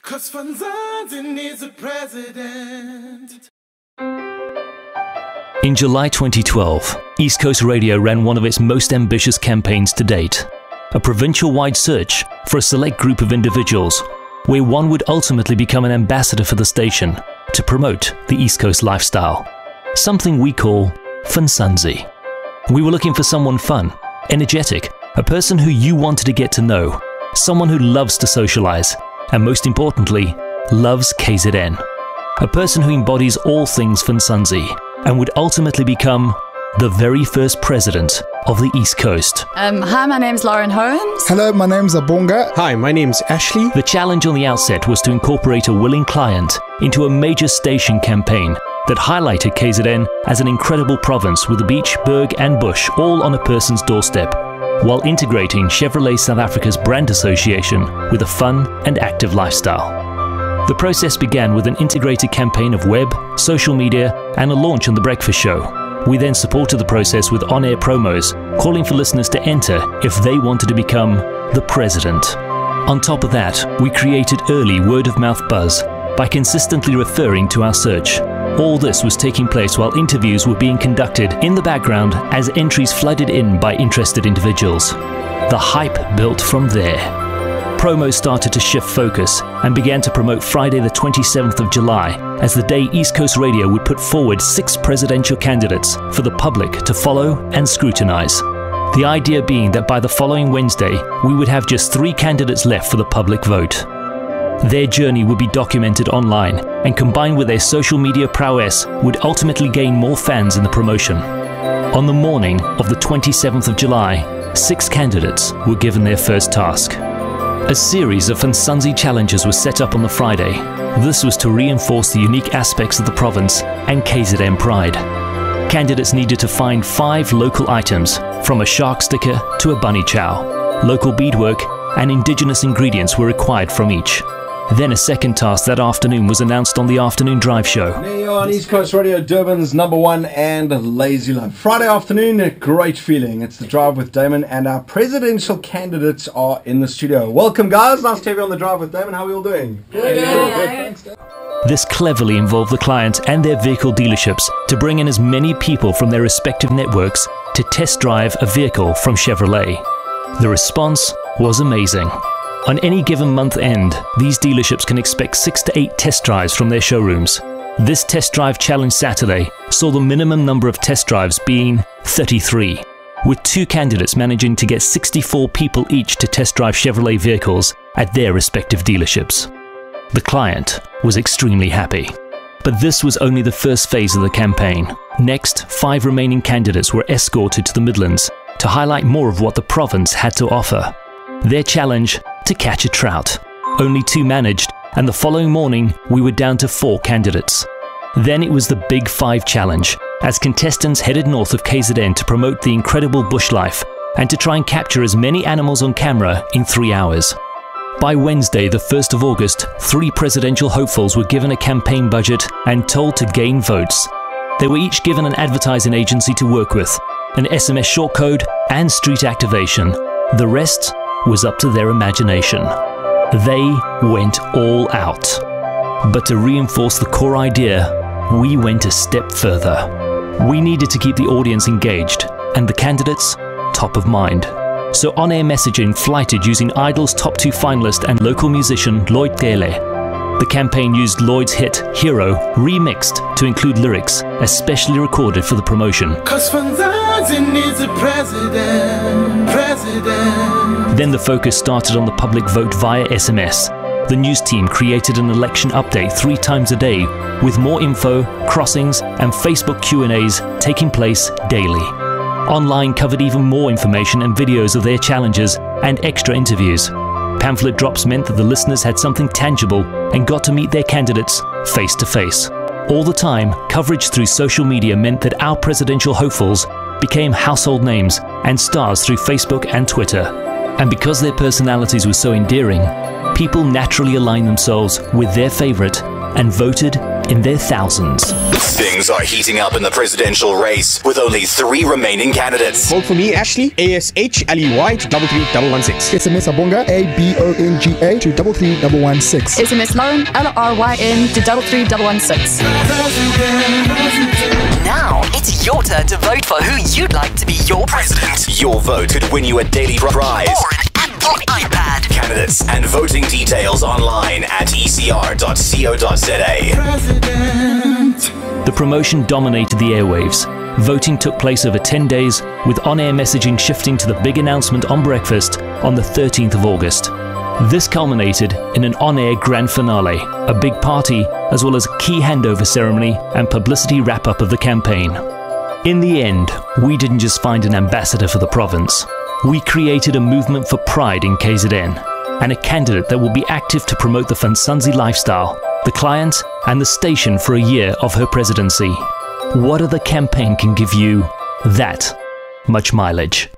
'Cause Van Zandt needs a president. In July 2012, East Coast Radio ran one of its most ambitious campaigns to date, a provincial-wide search for a select group of individuals where one would ultimately become an ambassador for the station to promote the East Coast lifestyle, something we call Funsunzi. We were looking for someone fun, energetic, a person who you wanted to get to know, someone who loves to socialize, and most importantly, loves KZN. A person who embodies all things Funsunzi and would ultimately become the very first president of the East Coast. Hi, my name's Lauren Holmes. Hello, my name's Abonga. Hi, my name's Ashley. The challenge on the outset was to incorporate a willing client into a major station campaign that highlighted KZN as an incredible province with the beach, berg and bush all on a person's doorstep, while integrating Chevrolet South Africa's brand association with a fun and active lifestyle. The process began with an integrated campaign of web, social media and a launch on The Breakfast Show. We then supported the process with on-air promos, calling for listeners to enter if they wanted to become the president. On top of that, we created early word-of-mouth buzz by consistently referring to our search. All this was taking place while interviews were being conducted in the background as entries flooded in by interested individuals. The hype built from there. Promos started to shift focus and began to promote Friday the 27th of July as the day East Coast Radio would put forward 6 presidential candidates for the public to follow and scrutinize. The idea being that by the following Wednesday, we would have just 3 candidates left for the public vote. Their journey would be documented online and combined with their social media prowess would ultimately gain more fans in the promotion. On the morning of the 27th of July, 6 candidates were given their first task. A series of Funsunzi challenges was set up on the Friday. This was to reinforce the unique aspects of the province and KZN pride. Candidates needed to find 5 local items, from a shark sticker to a bunny chow. Local beadwork and indigenous ingredients were required from each. Then a second task that afternoon was announced on the Afternoon Drive Show. There you are on East Coast Radio, Durban's #1 and Lazy Love. Friday afternoon, a great feeling. It's the Drive with Damon and our presidential candidates are in the studio. Welcome guys, nice to have you on the Drive with Damon. How are we all doing? Good. Thanks. This cleverly involved the client and their vehicle dealerships to bring in as many people from their respective networks to test drive a vehicle from Chevrolet. The response was amazing. On any given month end, these dealerships can expect 6 to 8 test drives from their showrooms. This test drive challenge Saturday saw the minimum number of test drives being 33, with 2 candidates managing to get 64 people each to test drive Chevrolet vehicles at their respective dealerships. The client was extremely happy. But this was only the first phase of the campaign. Next, 5 remaining candidates were escorted to the Midlands to highlight more of what the province had to offer. Their challenge: to catch a trout. Only 2 managed, and the following morning we were down to 4 candidates. Then it was the Big 5 challenge, as contestants headed north of KZN to promote the incredible bush life and to try and capture as many animals on camera in 3 hours. By Wednesday, the 1st of August, 3 presidential hopefuls were given a campaign budget and told to gain votes. They were each given an advertising agency to work with, an SMS short code and street activation. The rest was up to their imagination. They went all out. But to reinforce the core idea, we went a step further. We needed to keep the audience engaged and the candidates top of mind. So on-air messaging flighted using Idol's top 2 finalist and local musician Lloyd Tele. The campaign used Lloyd's hit Hero remixed to include lyrics especially recorded for the promotion. 'Cause Van Zandt needs a president. Then the focus started on the public vote via SMS. The news team created an election update 3 times a day, with more info, crossings and Facebook Q&As taking place daily. Online covered even more information and videos of their challenges and extra interviews. Pamphlet drops meant that the listeners had something tangible and got to meet their candidates face to face. All the time, coverage through social media meant that our presidential hopefuls became household names and stars through Facebook and Twitter. And because their personalities were so endearing, people naturally aligned themselves with their favorite and voted in their thousands. Things are heating up in the presidential race with only 3 remaining candidates. Vote for me, Ashley, ASHLEY to 33116. SMS Abonga, ABONGA to 33116. SMS Lauren, LRYN to 33116. Now it's your turn to vote for who you'd like to be your president. Your vote could win you a daily prize Or an Apple iPad. Candidates and voting details online at ecr.co.za. The promotion dominated the airwaves. Voting took place over 10 days, with on-air messaging shifting to the big announcement on breakfast on the 13th of August. This culminated in an on-air grand finale, a big party, as well as a key handover ceremony and publicity wrap-up of the campaign. In the end, we didn't just find an ambassador for the province. We created a movement for pride in KZN, and a candidate that will be active to promote the Fansanzi lifestyle, the client, and the station for a year of her presidency. What other campaign can give you that much mileage?